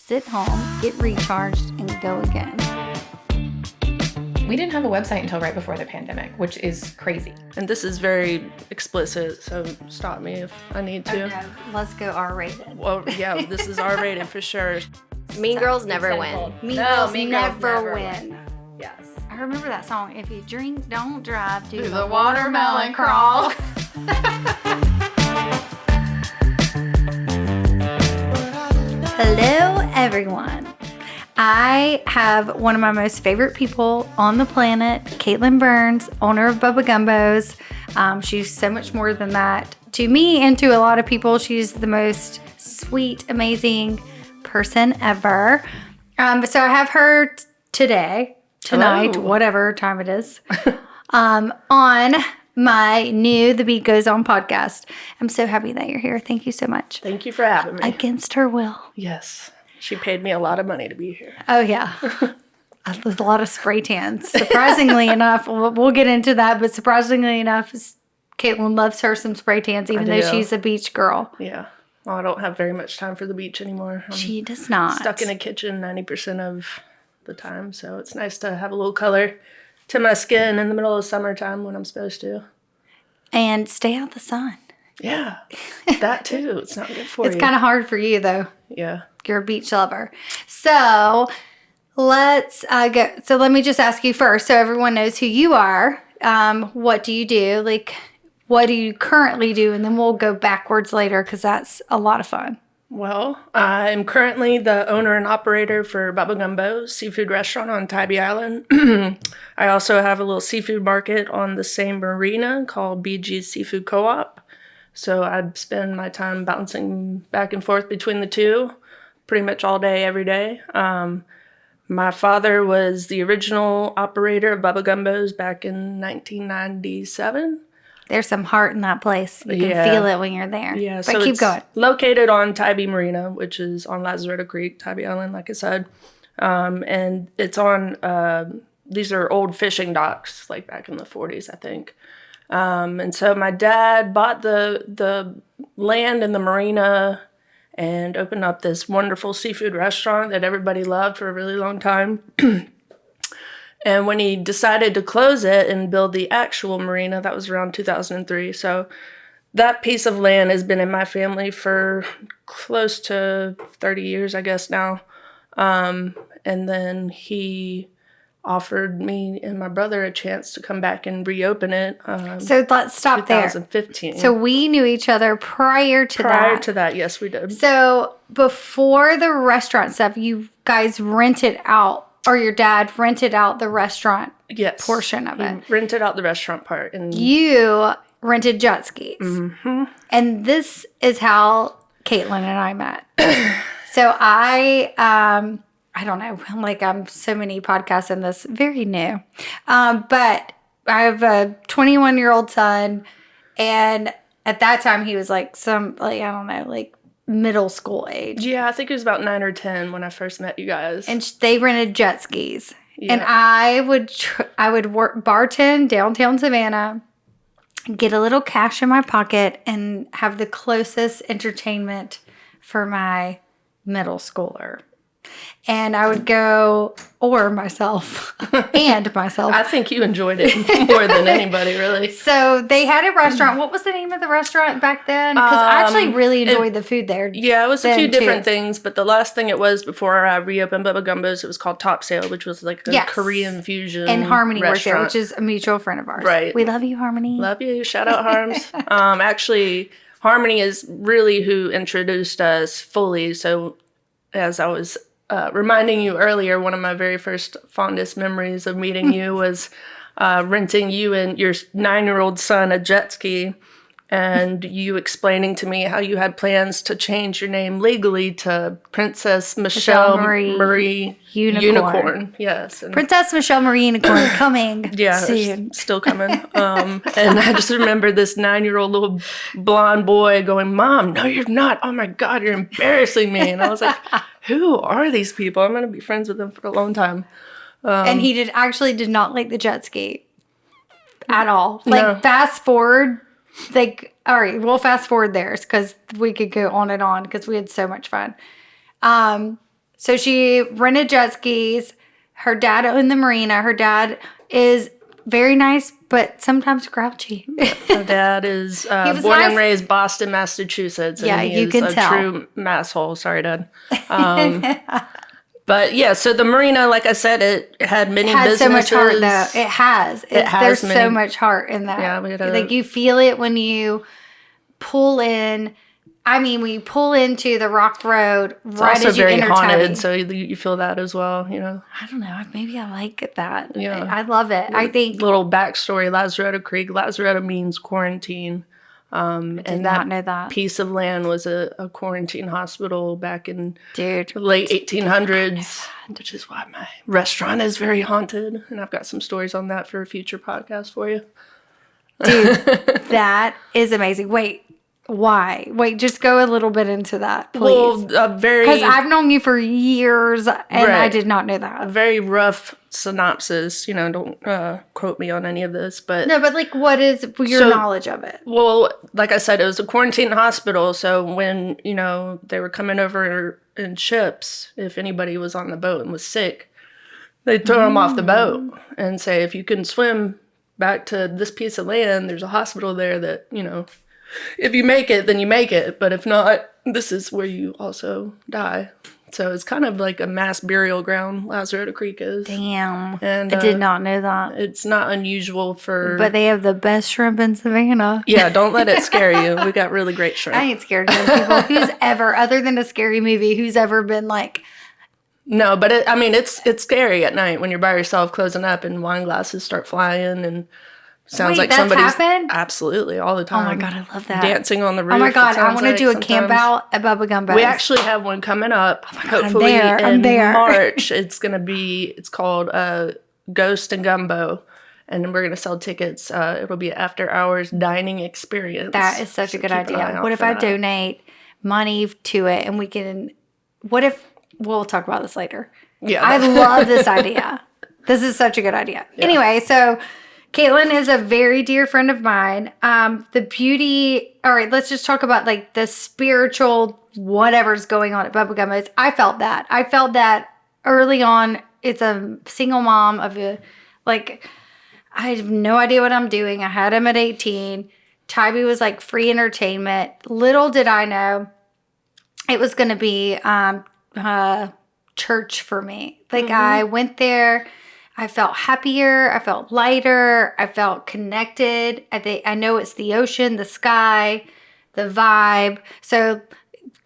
sit home, get recharged, and go again. We didn't have a website until right before the pandemic, which is crazy. And this is very explicit, so stop me if I need to. Okay, let's go R-rated. Well, yeah, this is R-rated for sure. Mean Girls never win. Mean Girls never win. Yes. I remember that song. If you drink, don't drive, do Do the the watermelon crawl. Hello, everyone. I have one of my most favorite people on the planet, Caitlin Burns, owner of Bubba Gumbos. She's so much more than that. To me and to a lot of people, she's the most sweet, amazing person ever. So I have her tonight, Hello. whatever time it is, on my new The Beet Goes On podcast. I'm so happy that you're here. Thank you so much. Thank you for having me. Against her will. Yes. She paid me a lot of money to be here. Oh, yeah. There's a lot of spray tans. Surprisingly enough, we'll get into that, but surprisingly enough, Caitlin loves her some spray tans, even though she's a beach girl. Yeah. Well, I don't have very much time for the beach anymore. She does not. Stuck in a kitchen 90% of the time, so it's nice to have a little color to my skin in the middle of summertime when I'm supposed to. And stay out of the sun. Yeah, that too. It's not good for you. It's kind of hard for you, though. Yeah. You're a beach lover. So let's go. So let me just ask you first, so everyone knows who you are. What do you do? Like, what do you currently do? And then we'll go backwards later because that's a lot of fun. Well, I'm currently the owner and operator for Bubba Gumbos Seafood Restaurant on Tybee Island. I also have a little seafood market on the same marina called BG's Seafood Co-op. So I spend my time bouncing back and forth between the two pretty much all day, every day. My father was the original operator of Bubba Gumbos back in 1997. There's some heart in that place. You can feel it when you're there. Yeah, but so keep it's going. Located on Tybee Marina, which is on Lazaretto Creek, Tybee Island, like I said. And it's on, these are old fishing docks, like back in the 40s, I think. And so my dad bought the land in the marina and opened up this wonderful seafood restaurant that everybody loved for a really long time. And when he decided to close it and build the actual marina, that was around 2003. So that piece of land has been in my family for close to 30 years, I guess now. And then he offered me and my brother a chance to come back and reopen it. So let's stop there. 2015. So we knew each other prior to that. Prior to that, yes, we did. So before the restaurant stuff, you guys rented out, or your dad rented out the restaurant portion of it. He rented out the restaurant part. And you rented jet skis. Mm-hmm. And this is how Caitlin and I met. So I don't know, like I'm so many podcasts in this, very new. But I have a 21-year-old son, and at that time he was like I don't know, like middle school age. Yeah, I think it was about 9 or 10 when I first met you guys. And they rented jet skis. Yeah. And I would work bartend downtown Savannah, get a little cash in my pocket, and have the closest entertainment for my middle schooler. And I would go, or myself, I think you enjoyed it more than anybody, really. So they had a restaurant. What was the name of the restaurant back then? Because I actually really enjoyed the food there. Yeah, it was a few different things, but the last thing it was before I reopened Bubba Gumbos, it was called Top Sale, which was like a Korean fusion And Harmony worked there, restaurant. which is a mutual friend of ours. Right. We love you, Harmony. Love you. Shout out, Harms. Actually, Harmony is really who introduced us fully. So as I was reminding you earlier, one of my very first fondest memories of meeting you was renting you and your 9-year-old son a jet ski, and you explaining to me how you had plans to change your name legally to Princess Michelle Marie Unicorn. Yes. And Princess Michelle Marie Unicorn coming soon. Still coming. And I just remember this 9-year-old little blonde boy going, "Mom, no, you're not. Oh my God, you're embarrassing me." And I was like, who are these people? I'm going to be friends with them for a long time. And he did not like the jet ski at all. Like, fast forward, like, all right, we'll fast forward there because we could go on and on because we had so much fun. So she rented jet skis. Her dad owned the marina. Her dad is very nice, but sometimes grouchy. My dad is born and raised Boston, Massachusetts. And he you is can a tell. true masshole. Sorry, Dad. But yeah, so the marina, like I said, it had many businesses. So much heart, though. It has. There's so much heart in that. Yeah, like you feel it when you pull in. I mean, we pull into the Rock Road right as you enter Tybee. Haunted, so you feel that as well, you know. I don't know. Maybe I like that. Yeah. I love it. I think... Little backstory, Lazaretto Creek. Lazaretto means quarantine. I did not know that. Piece of land was a quarantine hospital back in the late 1800s, which is why my restaurant is very haunted. And I've got some stories on that for a future podcast for you. Dude, that is amazing. Why? Just go a little bit into that, please. Well, because I've known you for years, and I did not know that. A very rough synopsis. You know, don't quote me on any of this, but no. But like, what is your knowledge of it? Well, like I said, it was a quarantine hospital. So when they were coming over in ships, if anybody was on the boat and was sick, they'd throw them off the boat and say, if you can swim back to this piece of land, there's a hospital there that if you make it, then you make it. But if not, this is where you also die. So it's kind of like a mass burial ground, Lazaretto Creek is. Damn. And I did not know that. It's not unusual for... But they have the best shrimp in Savannah. Yeah, don't let it scare you. We got really great shrimp. I ain't scared of those people. Who's ever, other than a scary movie, who's ever been like... No, but it's scary at night when you're by yourself closing up and wine glasses start flying and... Sounds like somebody's happened? Absolutely all the time. Oh my God, I love that. Dancing on the roof. Oh my God, I want to do a camp out at Bubba Gumbos. We actually have one coming up. Oh my God, hopefully I'm there. March. It's called Ghost and Gumbo, and we're gonna sell tickets. It'll be an after hours dining experience. That is such a good idea. What if I donate money to it and we can? What if we'll talk about this later? Yeah, I love this idea. This is such a good idea. Yeah. Anyway, so. Caitlin is a very dear friend of mine. The beauty, all right, let's just talk about like the spiritual whatever's going on at Bubba Gumbos. I felt that early on. It's a single mom of I have no idea what I'm doing. I had him at 18. Tybee was like free entertainment. Little did I know it was going to be church for me. Like I went there. I felt happier. I felt lighter. I felt connected. I know it's the ocean, the sky, the vibe. So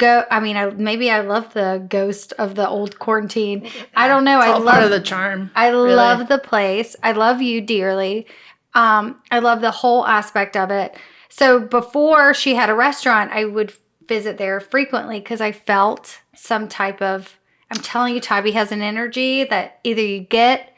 maybe I love the ghost of the old quarantine. I don't know. It's all part of the charm. I love the place. I love you dearly. I love the whole aspect of it. So before she had a restaurant, I would visit there frequently because I felt some type of, I'm telling you, Tybee has an energy that either you get,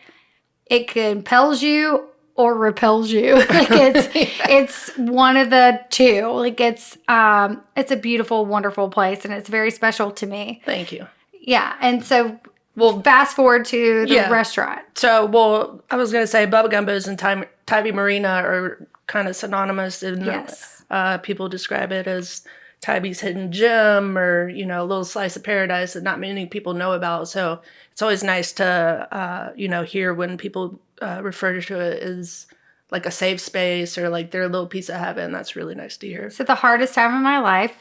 it compels you or repels you. Like it's one of the two. Like it's a beautiful, wonderful place, and it's very special to me. Thank you. Yeah, and so we'll fast forward to the restaurant. So, I was gonna say Bubba Gumbos and Tybee Marina are kind of synonymous, and yes, people describe it as Tybee's hidden gem, or a little slice of paradise that not many people know about. So it's always nice to hear when people refer to it as like a safe space or like their little piece of heaven. That's really nice to hear. So the hardest time of my life,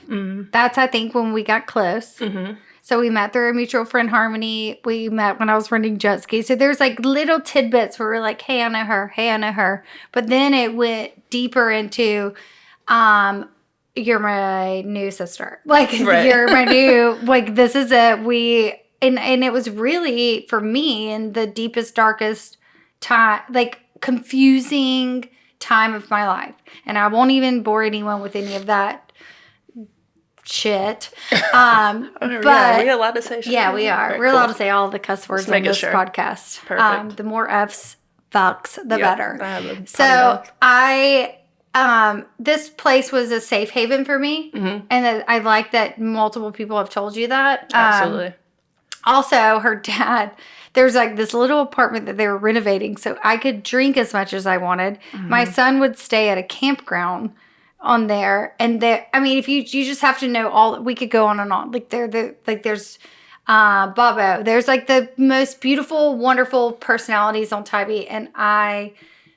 that's I think when we got close. So we met through a mutual friend, Harmony. We met when I was running jet skis. So there's like little tidbits where we're like, hey, I know her. Hey, I know her. But then it went deeper into, you're my new sister. Like, you're my new, like, this is it. And it was really, for me, in the deepest, darkest time, like, confusing time of my life. And I won't even bore anyone with any of that shit. But yeah, we allowed to say shit. Yeah, we are. Right, We're allowed to say all the cuss words on this podcast. Perfect. The more F's, fucks, the better. So this place was a safe haven for me. And I like that multiple people have told you that. Absolutely. Also, her dad, there's like this little apartment that they were renovating so I could drink as much as I wanted. My son would stay at a campground on there. And if you just have to know we could go on and on. Like there's Bubba. There's like the most beautiful, wonderful personalities on Tybee, and I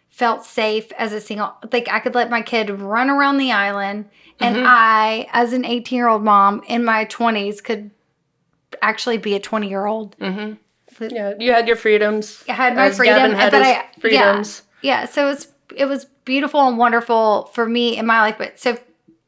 felt safe as a single. Like I could let my kid run around the island, and I, as an 18-year-old mom in my 20s, could actually be a 20-year-old. Yeah, you had your freedoms. I had my as freedom, Gavin had but his freedoms. Yeah. So it was beautiful and wonderful for me in my life. But so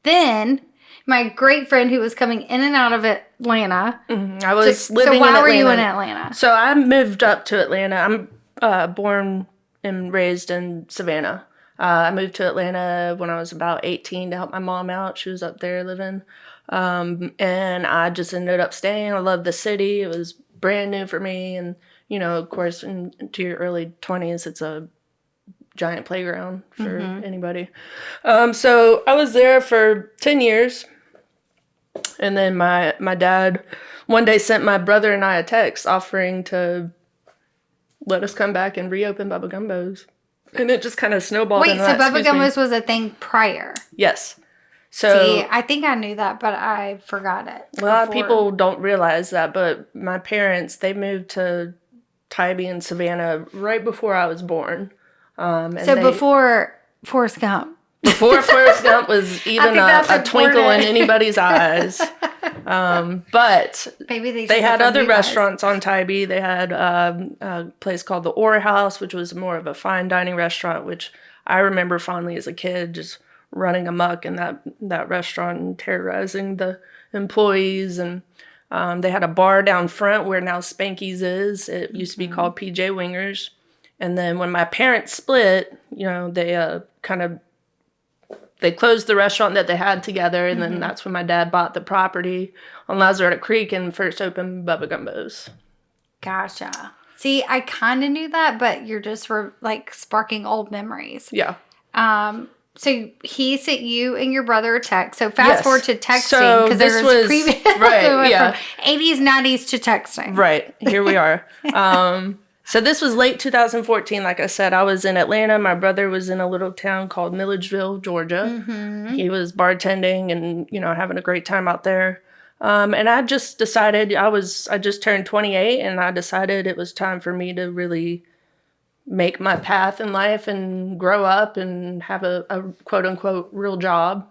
then, my great friend who was coming in and out of Atlanta. I was living in Atlanta. So why were you in Atlanta? So I moved up to Atlanta. I'm born and raised in Savannah. I moved to Atlanta when I was about 18 to help my mom out. She was up there living. And I just ended up staying. I loved the city. It was brand new for me. And, you know, of course, into your early 20s, it's a giant playground for anybody. So I was there for 10 years. And then my dad one day sent my brother and I a text offering to let us come back and reopen Bubba Gumbos. And it just kind of snowballed. Wait, so Bubba Gumbos was a thing prior? Yes. So, see, I think I knew that, but I forgot it. A lot of people don't realize that, but my parents, they moved to Tybee and Savannah right before I was born. Before Forrest Gump. Before Forrest Gump was even a twinkle in anybody's eyes. But maybe they had other restaurants on Tybee. They had a place called the Ore House, which was more of a fine dining restaurant, which I remember fondly as a kid, just running amok in that restaurant and terrorizing the employees. And they had a bar down front where now Spanky's is. It used to be called PJ Wingers. And then when my parents split, you know, they closed the restaurant that they had together, and then that's when my dad bought the property on Lazaretto Creek and first opened Bubba Gumbos. Gotcha. See, I kind of knew that, but you're just like sparking old memories. Yeah. So he sent you and your brother a text. So fast forward to texting, because this was previous right. Yeah. From 80s, 90s to texting. Right. Here we are. So this was late 2014. Like I said, I was in Atlanta. My brother was in a little town called Milledgeville, Georgia. He was bartending and, you know, having a great time out there. And I just decided I just turned 28, and I decided it was time for me to really make my path in life and grow up and have a quote unquote real job.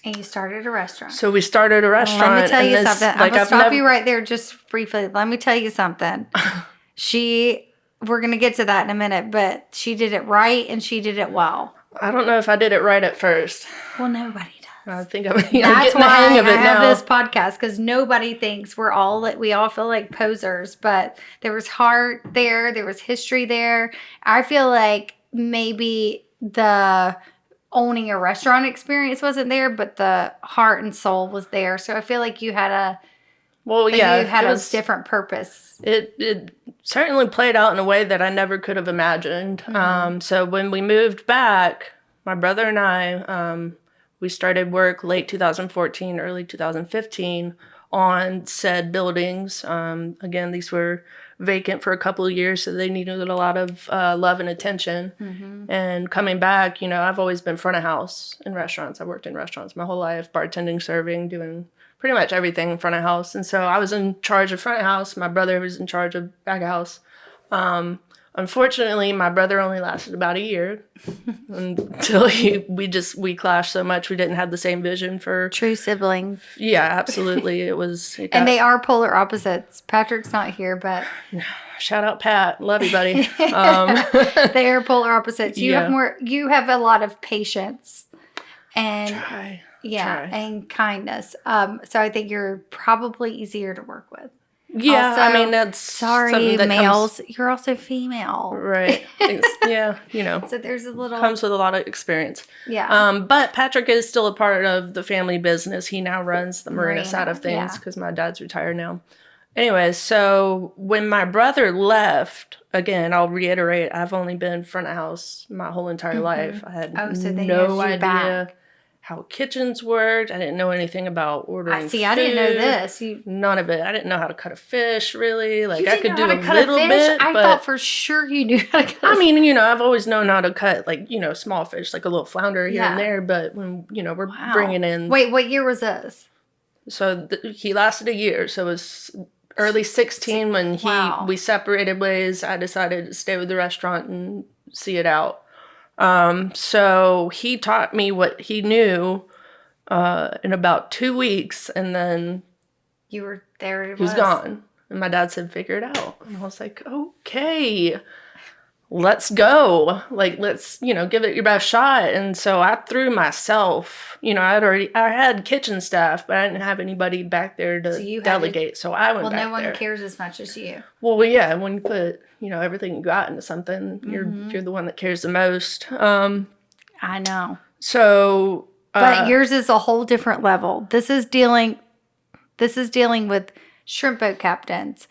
And you started a restaurant. So we started a restaurant. Let me tell you something. I'm going to stop you right there just briefly. Let me tell you something. We're going to get to that in a minute, but she did it right and she did it well. I don't know if I did it right at first. Well, nobody does. I think I'm getting the hang of it now. I have this podcast, because nobody thinks we all feel like posers, but there was heart there. There was history there. I feel like maybe the owning a restaurant experience wasn't there, but the heart and soul was there. So I feel like you had a different purpose. It certainly played out in a way that I never could have imagined. So when we moved back, my brother and I, we started work late 2014, early 2015 on said buildings. Again, these were vacant for a couple of years, so they needed a lot of love and attention. And coming back, you know, I've always been front of house in restaurants. I worked in restaurants my whole life, bartending, serving, doing pretty much everything in front of house. And so I was in charge of front of house. My brother was in charge of back of house. Unfortunately, my brother only lasted about a year until we clashed so much. We didn't have the same vision for true siblings. Yeah, absolutely. And they are polar opposites. Patrick's not here, but shout out Pat, love you, buddy. They are polar opposites. You have a lot of patience and Try. And kindness. So I think you're probably easier to work with. Yeah, also, I mean, that's sorry, that males. You're also female, right? Yeah, you know. So there's a little comes with a lot of experience. Yeah. But Patrick is still a part of the family business. He now runs the marina side of things because my dad's retired now. Anyway, so when my brother left, again, I'll reiterate, I've only been front of house my whole entire life. I had no idea how kitchens worked. I didn't know anything about ordering food. I didn't know this. None of it. I didn't know how to cut a fish, really. Like, I could do a little bit, I thought for sure you knew how to cut a fish. I mean, you know, I've always known how to cut, like, you know, small fish, like a little flounder here and there. But when, you know, we're bringing in... Wait, what year was this? So he lasted a year. So it was early 16 when Wow. we separated ways. I decided to stay with the restaurant and see it out. So he taught me what he knew in about 2 weeks, and then You were there. he was gone. And my dad said, figure it out. And I was like, okay, let's go. Like, let's, give it your best shot. And so I threw myself, I had kitchen staff, but I didn't have anybody back there to delegate. So I went back there. Well, no one cares as much as you. Well, yeah, when you put, everything you got into something, you're the one that cares the most. I know. So. But yours is a whole different level. This is dealing with shrimp boat captains,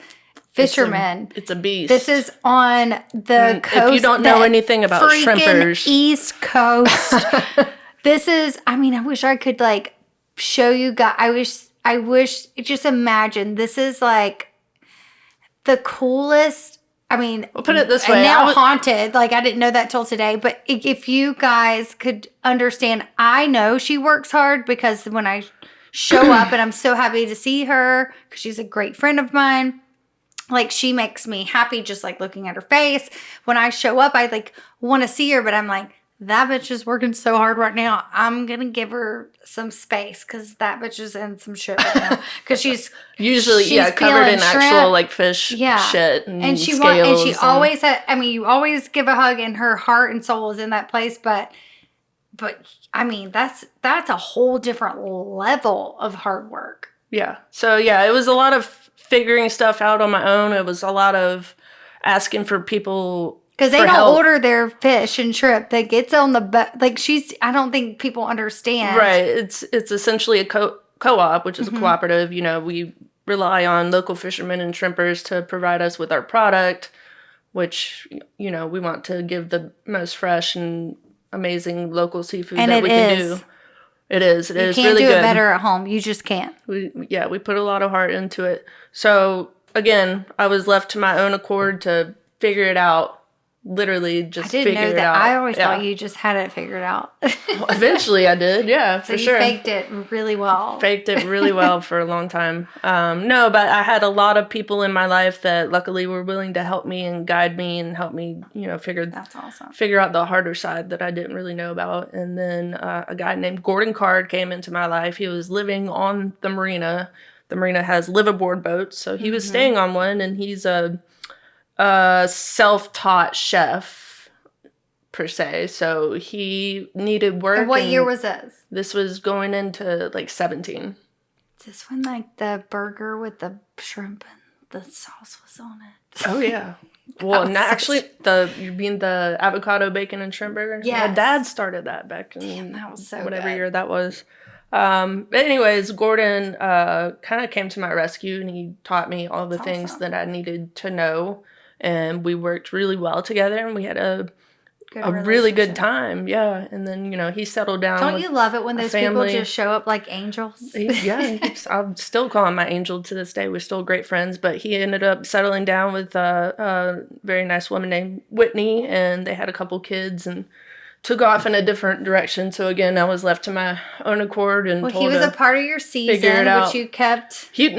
fishermen. It's a beast. This is on the coast. If you don't know anything about shrimpers, East Coast. This is. I mean, I wish I could show you guys. I wish. Just imagine. This is like the coolest. I mean, we'll put it this way. And now haunted. I didn't know that till today. But if you guys could understand, I know she works hard because when I show up, and I'm so happy to see her because she's a great friend of mine. She makes me happy just looking at her face. When I show up, I want to see her, but I'm like, that bitch is working so hard right now. I'm going to give her some space because that bitch is in some shit right now. Because she's usually, covered in shrimp. actual fish shit and she scales. Always had, you always give a hug and her heart and soul is in that place. But I mean, that's a whole different level of hard work. Yeah. So it was a lot of figuring stuff out on my own. It was a lot of asking for people. Because they don't order their fish and shrimp. It's on the I don't think people understand. Right. It's essentially a co-op, which is a cooperative. We rely on local fishermen and shrimpers to provide us with our product, which, we want to give the most fresh and amazing local seafood that we can do. It is. It is really good. You can't do it better at home. You just can't. We put a lot of heart into it. So, again, I was left to my own accord to figure it out. Literally just figure it out. I didn't know that. I always thought you just had it figured out. Well, eventually I did. Yeah, for sure. So you faked it really well. Faked it really well for a long time. No, but I had a lot of people in my life that luckily were willing to help me and guide me and help me, That's awesome. Figure out the harder side that I didn't really know about. And then a guy named Gordon Card came into my life. He was living on the marina. The marina has liveaboard boats, so he was staying on one, and he's a self-taught chef per se, so he needed work. And what year was this? This was going into 17. Is this when the burger with the shrimp and the sauce was on it? Oh yeah. Well, you mean the avocado, bacon, and shrimp burger? Yes. My dad started that back in that was so whatever good. year that was. But anyways, Gordon kind of came to my rescue, and he taught me all the things that I needed to know. And we worked really well together, and we had a really good time. Yeah. And then, he settled down. Don't you love it when those people just show up like angels? Yeah. I still call him my angel to this day. We're still great friends. But he ended up settling down with a very nice woman named Whitney, and they had a couple kids and took off in a different direction. So again, I was left to my own accord and he was a part of your season, which you kept. He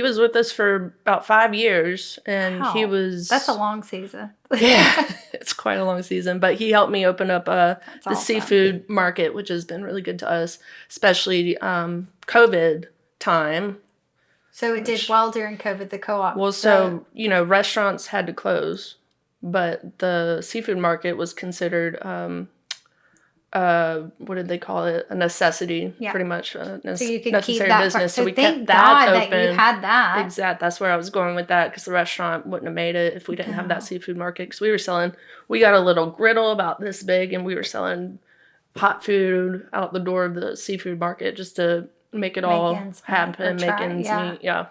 was with us for about 5 years, and he was. That's a long season. Yeah, it's quite a long season. But he helped me open up the seafood market, which has been really good to us, especially COVID time. So it did well during COVID, the co-op. Well, so restaurants had to close. But the seafood market was considered, what did they call it? A necessity, pretty much. So you could necessary keep that business. So we kept that open. That you had that. Exactly. That's where I was going with that, because the restaurant wouldn't have made it if we didn't have that seafood market. Because we got a little griddle about this big, and we were selling hot food out the door of the seafood market just to make it all happen, make ends meet. Yeah.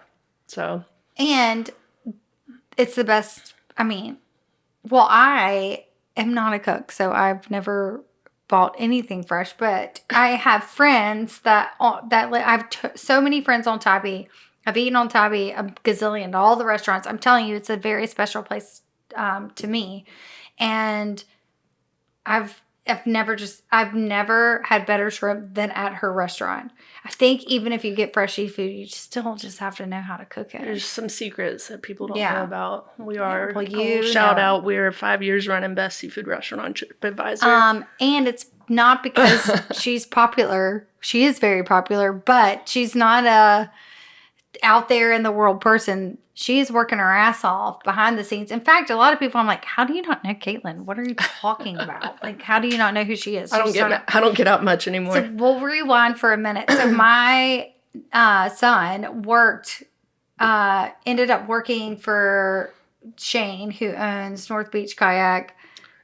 So. And it's the best, well, I am not a cook, so I've never bought anything fresh. But I have friends so many friends on Tybee. I've eaten on Tybee a gazillion, all the restaurants. I'm telling you, it's a very special place to me. And I've I've never had better shrimp than at her restaurant. I think even if you get fresh seafood, you still just have to know how to cook it. There's some secrets that people don't Yeah. know about. We are, well, I will you shout know. out, we're 5 years running best seafood restaurant on TripAdvisor. And it's not because she's popular. She is very popular, but she's not a out there in the world person. She's working her ass off behind the scenes. In fact, a lot of people, I'm like, how do you not know Caitlin? What are you talking about? Like, how do you not know who she is? I don't get out much anymore. So we'll rewind for a minute. So my son ended up working for Shane, who owns North Beach Kayak.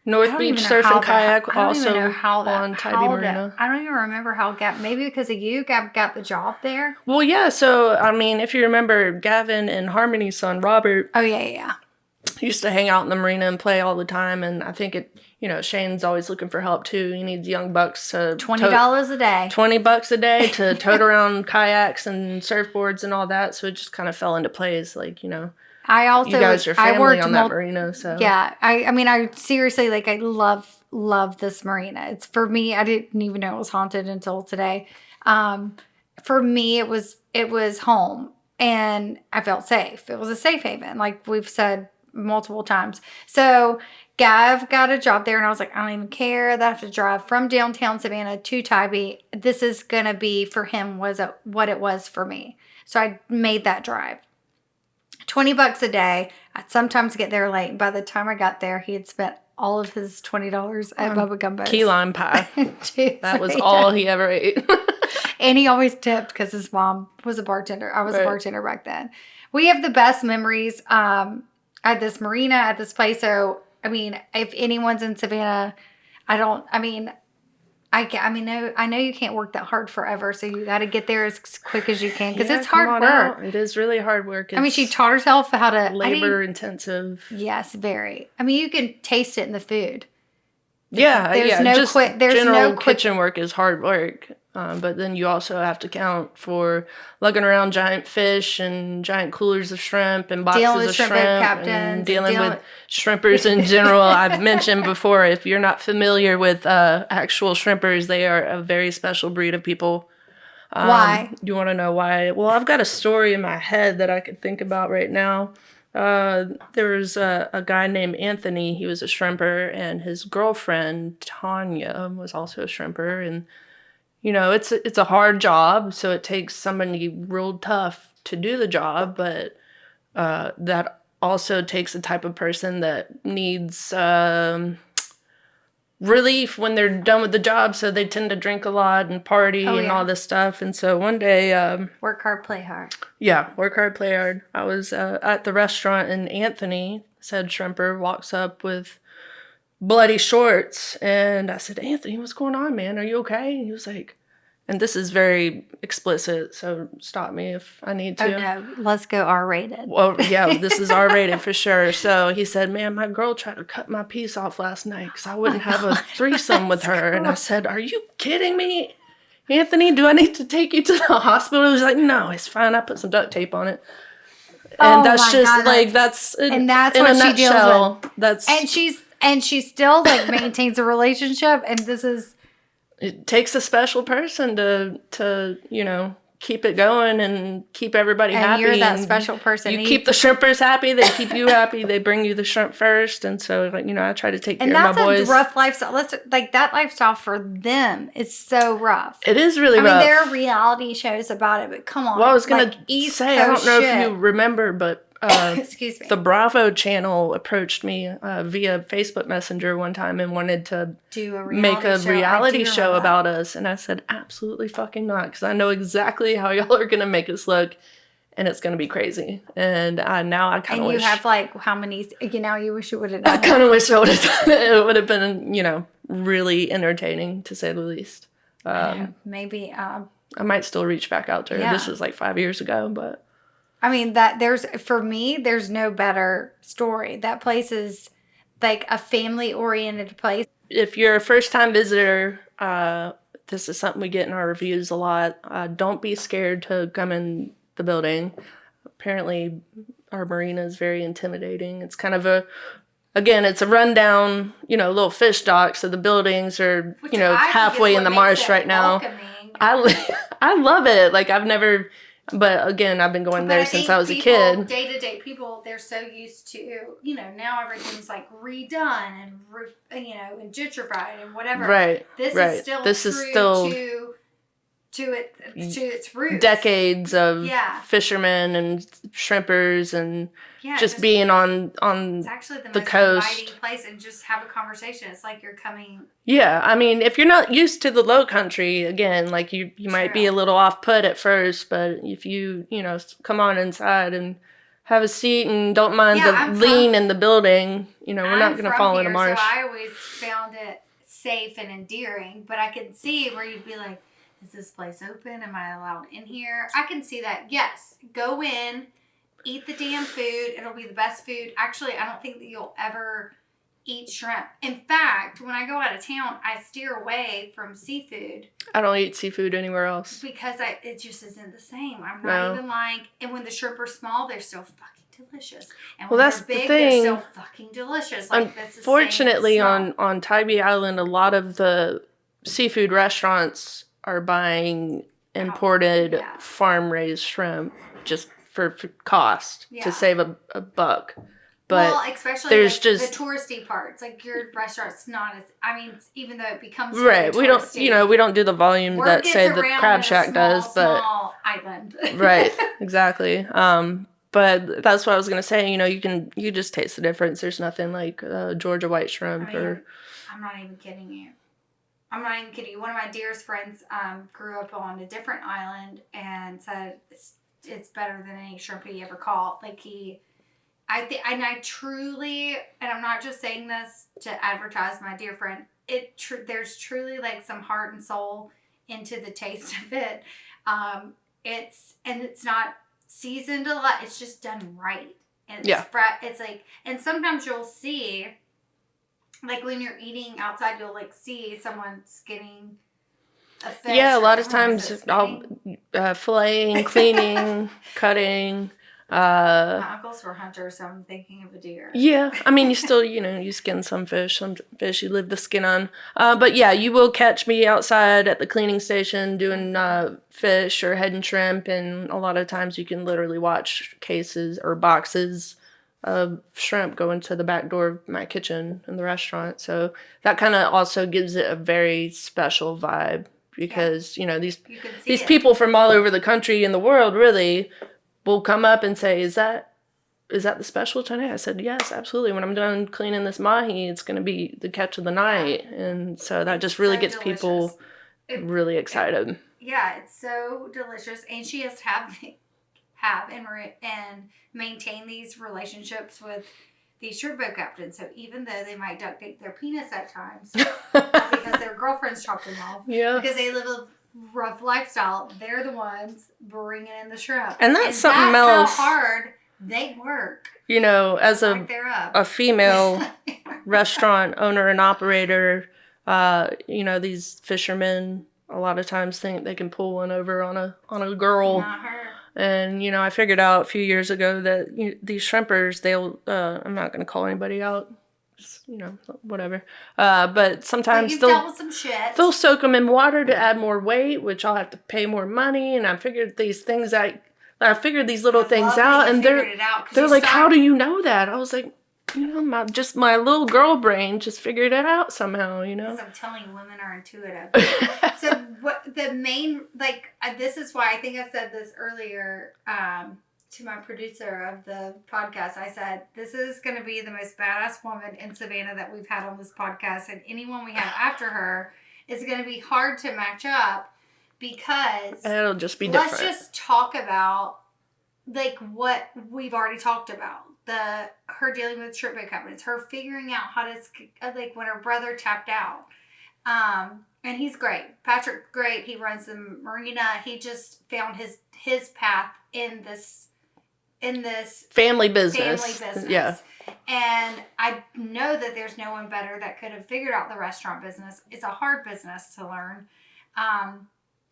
North Beach Surf and Kayak, also on Tybee Marina. I don't even remember how Gab, maybe because of you, Gab got the job there. Well, yeah, so, I mean, if you remember, Gavin and Harmony's son, Robert, Oh, yeah. used to hang out in the marina and play all the time, and I think Shane's always looking for help, too. He needs young bucks to... $20 a day. $20 a day to tote around kayaks and surfboards and all that, so it just kind of fell into place, I also, you guys are family on that marina, so... Yeah, I seriously, I love this marina. It's, for me, I didn't even know it was haunted until today. For me, it was home, and I felt safe. It was a safe haven, like we've said multiple times. So Gav got a job there, and I was like, I don't even care that I have to drive from downtown Savannah to Tybee. This is going to be, for him, what it was for me. So I made that drive. $20 a day. I'd sometimes get there late. By the time I got there, he had spent all of his $20 at Bubba Gumbos. Key lime pie. Jeez, that was all he ever ate. And he always tipped because his mom was a bartender. I was a bartender back then. We have the best memories at this marina, at this place. So, if anyone's in Savannah, I know you can't work that hard forever, so you got to get there as quick as you can because it's hard work. Out. It is really hard work. She taught herself how to labor intensive. Yes, very. You can taste it in the food. There's no just quick. General kitchen work is hard work, but then you also have to count for lugging around giant fish and giant coolers of shrimp and boxes of shrimp and dealing with shrimpers in general. I've mentioned before, if you're not familiar with actual shrimpers, they are a very special breed of people. Why? You want to know why? Well, I've got a story in my head that I could think about right now. There was a guy named Anthony. He was a shrimper, and his girlfriend Tanya was also a shrimper. And it's a hard job, so it takes somebody real tough to do the job. But that also takes a type of person that needs relief when they're done with the job. So they tend to drink a lot and party and all this stuff. And so one day, work hard, play hard. Yeah, work hard, play hard. I was at the restaurant, and Anthony, said shrimper, walks up with bloody shorts. And I said, Anthony, what's going on, man? Are you okay? And he was like, and this is very explicit, so stop me if I need to. Oh, no. Let's go R-rated. Well, yeah, this is R-rated for sure. So he said, man, my girl tried to cut my piece off last night because I wouldn't have a threesome with her. And I said, are you kidding me? Anthony, do I need to take you to the hospital? He was like, no, it's fine. I put some duct tape on it. And that's just God, that's what she deals with. And she still maintains a relationship, and this is... It takes a special person to keep it going and keep everybody happy. And you're that special person. You keep the shrimpers happy. They keep you happy. They bring you the shrimp first. And so, I try to take care of my boys. And that's a rough lifestyle. That lifestyle for them is so rough. It is really rough. There are reality shows about it, but come on. Well, I was going to say, I don't know if you remember, but excuse me. The Bravo channel approached me via Facebook Messenger one time and wanted to make a reality show about us. And I said, absolutely fucking not, because I know exactly how y'all are going to make us look, and it's going to be crazy. And now I kind of wish... And you have, how many... you wish you would have done I kind of wish I would have done it. It would have been, really entertaining, to say the least. Maybe... I might still reach back out to her. Yeah. This was 5 years ago, but... for me, there's no better story. That place is a family-oriented place. If you're a first-time visitor, this is something we get in our reviews a lot. Don't be scared to come in the building. Apparently, our marina is very intimidating. It's kind of a again, it's a rundown, little fish dock. So the buildings are, Which I think halfway is in the what marsh makes it right now. welcoming. I love it. Like I've never, but again, I've been going there since I was a kid. Day-to-day people, they're so used to, now everything's like redone and, and gentrified and whatever. Right. This is still true to its roots. Decades of fishermen and shrimpers and just being on it's actually the most coast. Inviting place, and just have a conversation. It's like you're coming. Yeah, I mean, if you're not used to the low country, again, like you might be a little off put at first, but if you come on inside and have a seat and don't mind the lean in the building, we're not going to fall in a marsh. So I always found it safe and endearing, but I could see where you'd be like, is this place open? Am I allowed in here? I can see that. Yes. Go in, eat the damn food. It'll be the best food. Actually, I don't think that you'll ever eat shrimp. In fact, when I go out of town, I steer away from seafood. I don't eat seafood anywhere else. Because it just isn't the same. I'm not even and when the shrimp are small, they're still fucking delicious. And when that's they're big, the thing. they're still fucking delicious. Like, unfortunately, on Tybee Island, a lot of the seafood restaurants are buying imported farm-raised shrimp just for cost to save a buck. But especially there's the touristy parts. Like your restaurant's not as, even though it becomes right. We don't do the volume that say the Crab Shack does, but small island. Right, exactly. But that's what I was gonna say. You just taste the difference. There's nothing like Georgia white shrimp I'm not even kidding you. I'm not even kidding you. One of my dearest friends grew up on a different island and said it's better than any shrimp he ever caught. Like I truly, and I'm not just saying this to advertise my dear friend, there's truly like some heart and soul into the taste of it. It's not seasoned a lot. It's just done right. And it's like, and sometimes you'll see, like when you're eating outside, you'll like see someone skinning a fish. Yeah, a lot of times I'll filleting, cleaning, cutting. My uncles were hunters, so I'm thinking of a deer. Yeah, I mean, you still, you skin some fish you leave the skin on. But yeah, you will catch me outside at the cleaning station doing fish or head and shrimp, and a lot of times you can literally watch cases or boxes of shrimp go into the back door of my kitchen in the restaurant. So that kind of also gives it a very special vibe because, these people from all over the country and the world really will come up and say, is that the special tonight? I said, yes, absolutely. When I'm done cleaning this mahi, it's going to be the catch of the night. And so that just really gets delicious. People really excited. It's so delicious. And she has to have and maintain these relationships with these shrimp boat captains. So even though they might duct tape their penis at times because their girlfriends chop them off, because they live a rough lifestyle, they're the ones bringing in the shrimp. And that's something else. How hard they work. As a female restaurant owner and operator, these fishermen a lot of times think they can pull one over on a girl. Not her. And, I figured out a few years ago that these shrimpers, they'll, I'm not going to call anybody out, just, whatever. But sometimes dealt with some shit. They'll soak them in water to add more weight, which I'll have to pay more money. And I figured these things I figured these little things out, and they're like, how do you know that? I was like, my little girl brain just figured it out somehow, Because I'm telling you, women are intuitive. So what the main, this is why I think I said this earlier to my producer of the podcast. I said, this is going to be the most badass woman in Savannah that we've had on this podcast. And anyone we have after her is going to be hard to match up because it'll just be different. Let's just talk about what we've already talked about. Her dealing with shrimp boat captains, her figuring out how to, when her brother tapped out. And he's great. Patrick's great. He runs the marina. He just found his path in this family business. Yeah. And I know that there's no one better that could have figured out the restaurant business. It's a hard business to learn.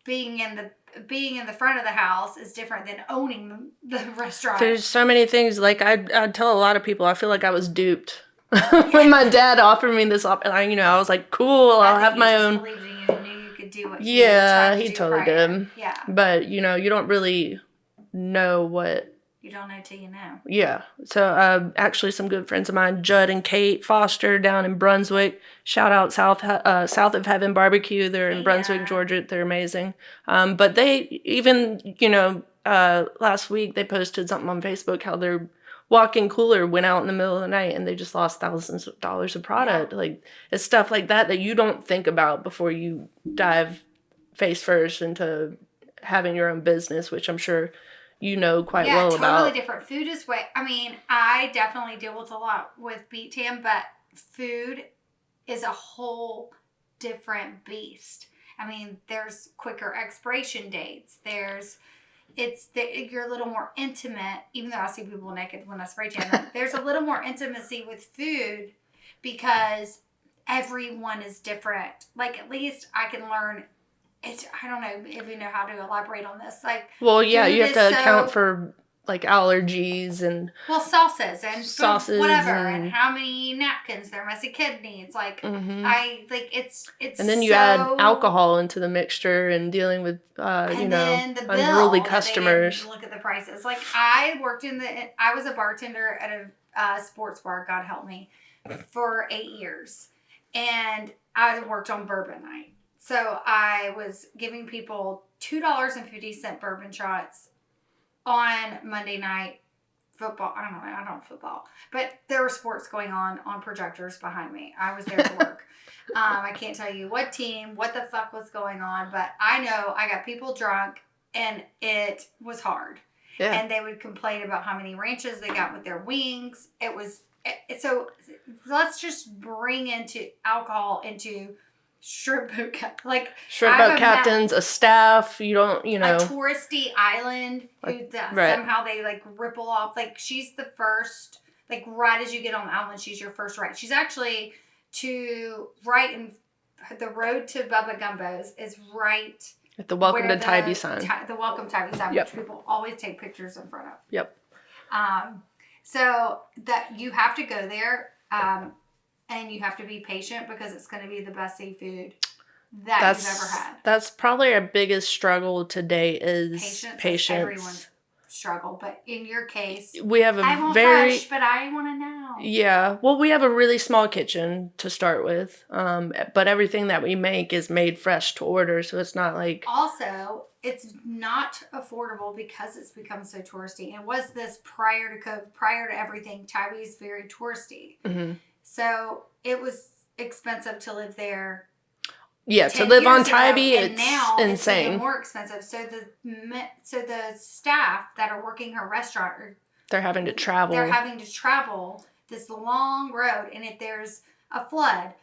Being in the front of the house is different than owning the restaurant. There's so many things. I'd tell a lot of people, I feel like I was duped when my dad offered me this I was like, cool, I'll have my own. Believed in you and knew you could do what Yeah, you he do totally prior. did. Yeah. But, you don't really know what. You don't know till you know. Yeah. So, actually, some good friends of mine, Judd and Kate Foster down in Brunswick. Shout out South of Heaven Barbecue. They're in Brunswick, Georgia. They're amazing. But they even, last week they posted something on Facebook how their walk-in cooler went out in the middle of the night and they just lost thousands of dollars of product. Yeah. Like, it's stuff like that you don't think about before you dive face first into having your own business, which I'm sure quite well totally about. Totally different. Food is way. I mean, I definitely deal with a lot with Beet Tam, but food is a whole different beast. I mean, there's quicker expiration dates. You're a little more intimate, even though I see people naked when I spray tan them. There's a little more intimacy with food because everyone is different. Like, at least I can learn. I don't know if you know how to elaborate on this. Like, well, yeah, you have to account for like allergies and sauces and whatever, and how many napkins their messy kid needs. Like, it's and then you add alcohol into the mixture and dealing with unruly customers. Look at the prices. Like, I was a bartender at a sports bar. God help me, for 8 years, and I worked on bourbon night. So I was giving people $2.50 bourbon shots on Monday night football. I don't football, but there were sports going on projectors behind me. I was there to work. I can't tell you what team, what the fuck was going on, but I know I got people drunk and it was hard. Yeah. And they would complain about how many ranches they got with their wings. So let's just bring into alcohol into shrimp boat captains, a staff. You don't, a touristy island who somehow they like ripple off. Like, she's the first, like, right as you get on the island, she's your first right. She's actually right in the road to Bubba Gumbos is right at the Welcome to Tybee sign. The Welcome Tybee sign, which people always take pictures in front of. Yep. So that you have to go there. And you have to be patient because it's going to be the best seafood you've ever had. That's probably our biggest struggle today is patience. Everyone's struggle, but in your case, we have I want fresh, but I want to now. Yeah, well, we have a really small kitchen to start with, but everything that we make is made fresh to order, so it's not like. Also, it's not affordable because it's become so touristy. And was this prior to everything? Tybee's very touristy. Mm-hmm. So it was expensive to live there. Yeah, to live on Tybee, it's now insane. It's even more expensive. So the staff that are working her restaurant they're having to travel. They're having to travel this long road, and if there's a flood,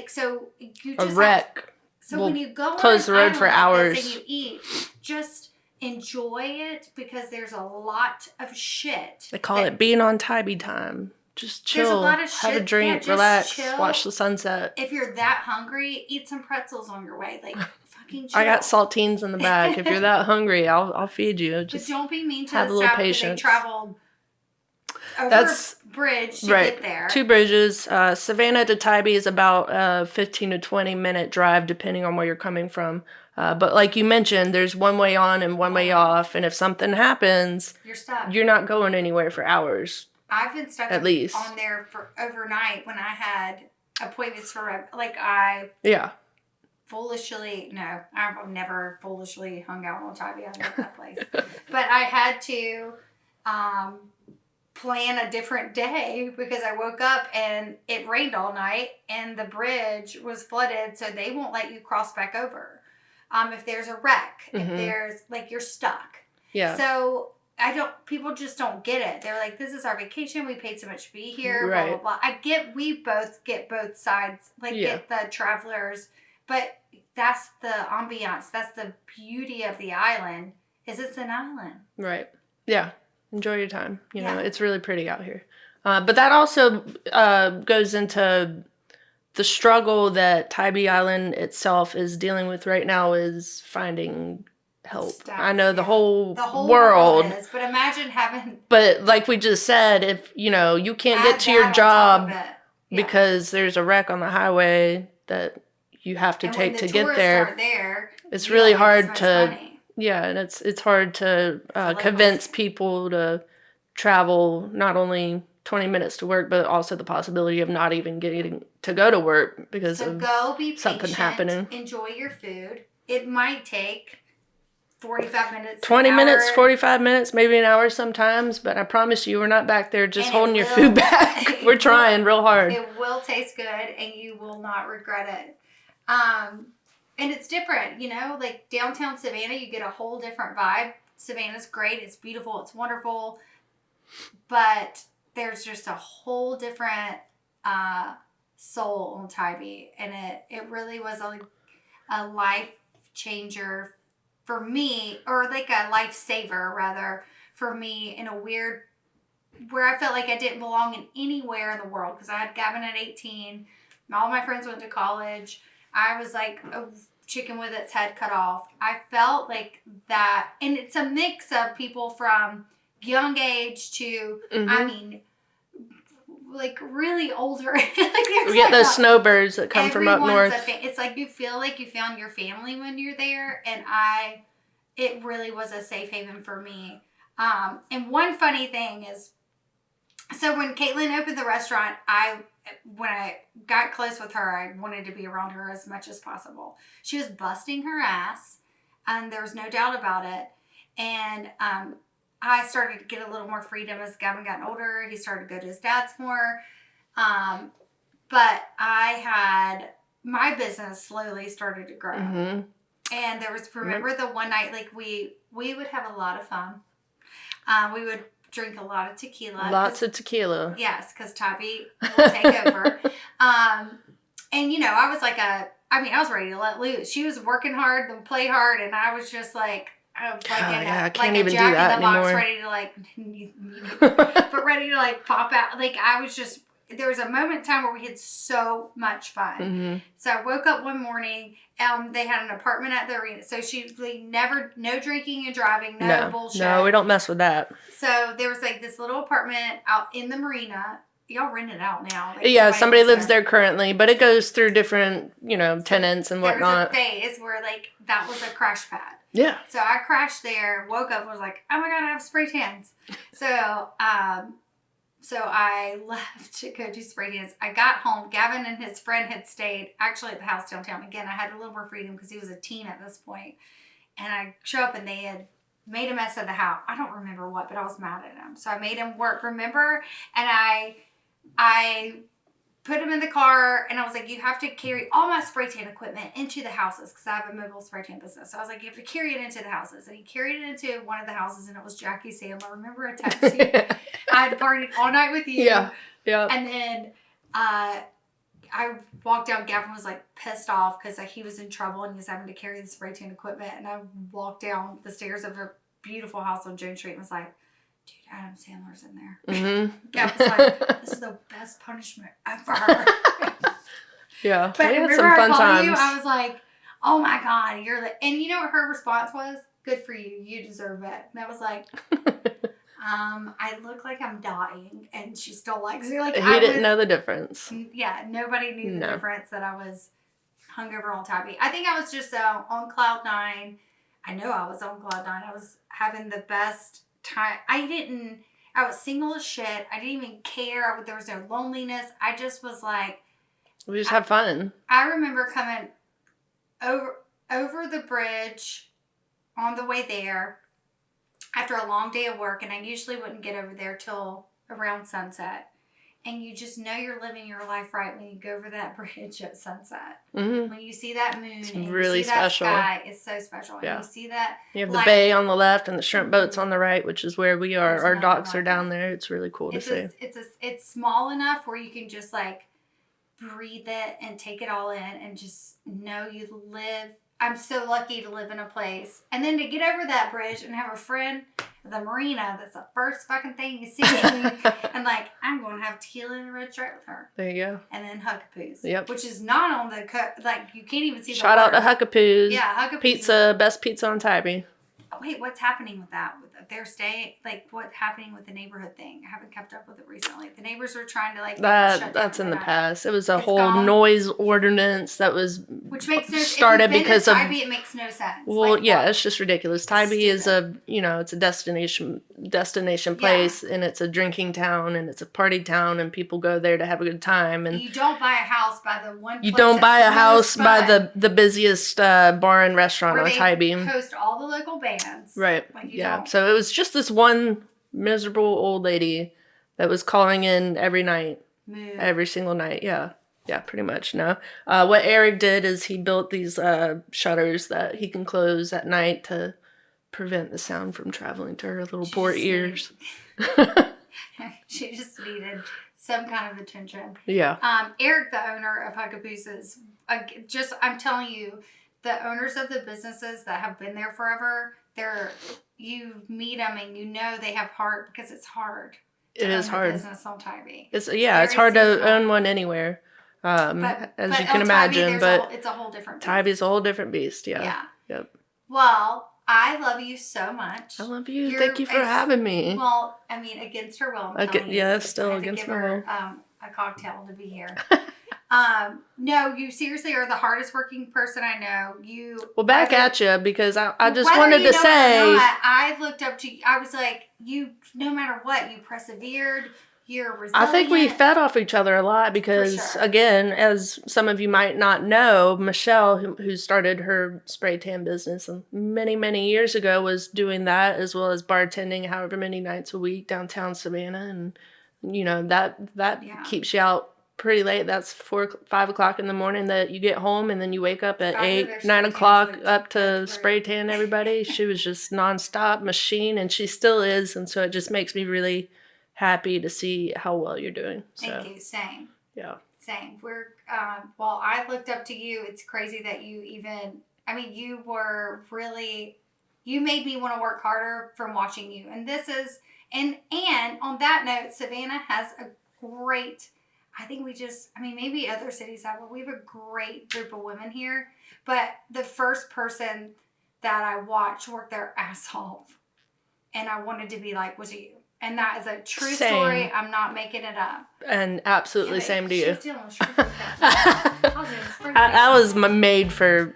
so you just wreck. When you go close the road for hours and you eat, just enjoy it because there's a lot of shit. They call it being on Tybee time. Just chill, there's a lot of shit. have a drink, relax, watch the sunset. If you're that hungry, eat some pretzels on your way. Like, fucking chill. I got saltines in the bag. If you're that hungry, I'll feed you. Just but don't be mean to have the a little staff patience. They traveled over a bridge to get there. 2 bridges. Savannah to Tybee is about a 15 to 20 minute drive, depending on where you're coming from. But like you mentioned, there's one way on and one way off. And if something happens, you're stuck. You're not going anywhere for hours. I've been stuck on there for overnight when I had appointments for I've never foolishly hung out on Tybee. I love that place. But I had to plan a different day because I woke up and it rained all night and the bridge was flooded, so they won't let you cross back over. If there's a wreck, if there's you're stuck. Yeah. So people just don't get it. They're like, this is our vacation. We paid so much to be here, blah, blah, blah. We both get both sides, get the travelers, but that's the ambiance. That's the beauty of the island, is it's an island. Right. Yeah. Enjoy your time. You know, it's really pretty out here. But that also goes into the struggle that Tybee Island itself is dealing with right now is finding help. Stuff, I know the yeah. whole The whole world. is, but imagine having. But like we just said, if you can't add get to your that on top job of it. Yeah. because there's a wreck on the highway that you have to And take when to the get tourists there. aren't there, It's you really don't make as hard much to money. yeah, and it's hard to locals. convince people to travel not only 20 minutes to work, but also the possibility of not even getting to go to work because So of go be something patient, happening. enjoy your food. It might take 45 minutes, 20 an minutes, hour, 45 minutes, maybe an hour sometimes, but I promise you we're not back there just And it holding your will- food back. it We're will- trying real hard. It will taste good, and you will not regret it. And it's different, like downtown Savannah, you get a whole different vibe. Savannah's great. It's beautiful. It's wonderful. But there's just a whole different soul on Tybee. And it really was a life changer for me, or like a lifesaver, rather, for me in a weird, where I felt like I didn't belong in anywhere in the world. Because I had Gavin at 18. All my friends went to college. I was like a chicken with its head cut off. I felt like that, and it's a mix of people from young age to, I mean, like really older. Like We get those snowbirds that come from up north. It's like you feel like you found your family when you're there, and it really was a safe haven for me. And one funny thing is, so when Caitlin opened the restaurant, when I got close with her, I wanted to be around her as much as possible. She was busting her ass, and there was no doubt about it. And I started to get a little more freedom as Gavin got older. He started to go to his dad's more. But my business slowly started to grow. Mm-hmm. And there was, remember the one night, like we would have a lot of fun. We would drink a lot of tequila. Lots of tequila. Yes, because Tybee will take over. And, I was like I was ready to let loose. She was working hard and play hard, and I was just like, I can't like even a do Jack that in the Box, anymore. but ready to like pop out. Like I was just, there was a moment in time where we had so much fun. Mm-hmm. So I woke up one morning, they had an apartment at the arena. So no drinking and driving, no bullshit. No, we don't mess with that. So there was like this little apartment out in the marina. Y'all rent it out now. Like Yeah, somebody lives there currently, but it goes through different, tenants and whatnot. There was a phase where like that was a crash pad. Yeah. So I crashed there, woke up, was like, oh my God, I have spray tans. So I left to go do spray tans. I got home. Gavin and his friend had stayed actually at the house downtown. Again, I had a little more freedom because he was a teen at this point. And I show up and they had made a mess of the house. I don't remember what, but I was mad at him. So I made him work, remember? And I put him in the car, and I was like, you have to carry all my spray tan equipment into the houses because I have a mobile spray tan business. So I was like, you have to carry it into the houses. And he carried it into one of the houses, and it was Jackie Sandler. Remember a taxi? I had partied all night with you. Yeah. And then I walked out. Gavin was like pissed off because he was in trouble and he was having to carry the spray tan equipment. And I walked down the stairs of a beautiful house on Jones Street and was like, dude, Adam Sandler's in there. Mm-hmm. Gavin was like, this is the best punishment ever. Yeah. But we had remember some I fun called times. you? I was like, oh my God, you're the, and you know what her response was? Good for you. You deserve it. And I was like, I look like I'm dying, and she still likes me. Like He didn't know the difference. Yeah, nobody knew the difference that I was hungover on Tybee. I think I was just on cloud nine. I know I was on cloud nine. I was having the best time. I was single as shit. I didn't even care. There was no loneliness. I just was like, We just had fun. I remember coming over the bridge on the way there after a long day of work, and I usually wouldn't get over there till around sunset. And you just know you're living your life right when you go over that bridge at sunset. Mm-hmm. When you see that moon, It's and really you see special. That sky, it's so special. Yeah. And you see that. You have the bay on the left and the shrimp boats on the right, which is where we are. There's Our nothing docks are like down that. there. It's really cool to see. It's small enough where you can just like breathe it and take it all in and just know you live. I'm so lucky to live in a place. And then to get over that bridge and have a friend at the marina, that's the first fucking thing you see. And like, I'm going to have tequila in the red stripe with her. There you go. And then Huckapoos. Yep. Which is not on the like you can't even see. Shout out to Huckapoos. Yeah, Huckapoos. Pizza, best pizza on Tybee. Wait, what's happening with that? With their stay? Like, what's happening with the neighborhood thing? I haven't kept up with it recently. The neighbors are trying to, like, that's in the past. It was a whole gone. Noise ordinance that was which makes no started because of Tybee. It makes no sense. Well, like, yeah, what? it's just ridiculous. Tybee is it's a destination place, and it's a drinking town, and it's a party town, and people go there to have a good time. And you don't buy a house by the one. You don't buy a house by the busiest bar and restaurant on Tybee. Host all the local bands. Right. Like Don't. So it was just this one miserable old lady that was calling in every night, every single night. Yeah. Yeah, pretty much. No. What Eric did is he built these shutters that he can close at night to prevent the sound from traveling to her little poor ears. She just needed some kind of attention. Yeah. Eric, the owner of Huckapoos, is I'm telling you, the owners of the businesses that have been there forever, you meet them and you know they have heart because it's hard. It is hard. Business on Tybee. It's hard to own one anywhere, as you can imagine. But it's a whole different beast. Tybee's a whole different beast. Yeah. Yeah. Yep. Well, I love you so much. I love you. Thank you for having me. Well, I mean, against her will. I'm telling you. Yeah, still I had to against give my her, will. A cocktail to be here. No, you seriously are the hardest working person I know. Well, back at you because I just whether wanted you to know say. Or not, I looked up to you. I was like, you. No matter what, you persevered. You're resilient. I think we fed off each other a lot because, again, as some of you might not know, Michelle, who started her spray tan business many, many years ago, was doing that as well as bartending however many nights a week downtown Savannah. And, that keeps you out pretty late. That's 4, 5 o'clock in the morning that you get home, and then you wake up at 8, 9 o'clock up to spray tan everybody. She was just nonstop machine, and she still is. And so it just makes me really happy to see how well you're doing. Thank you. Same. Yeah. Same. We're I looked up to you. It's crazy that you you were really, you made me want to work harder from watching you. And this is and on that note, Savannah has a great, I think maybe other cities have, but we have a great group of women here. But the first person that I watched work their ass off and I wanted to be like was you. And that is a true story. I'm not making it up. And absolutely same to you. I was made for,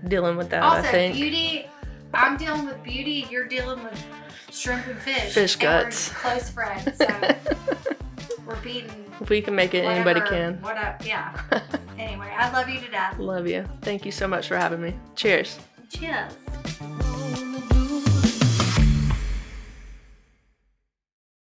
dealing with that, also, I think. Beauty, I'm dealing with beauty. You're dealing with shrimp and fish. Fish guts. We're close friends, so we're beating. If we can make it, anybody can. What up? Yeah. Anyway, I love you to death. Love you. Thank you so much for having me. Cheers. Cheers.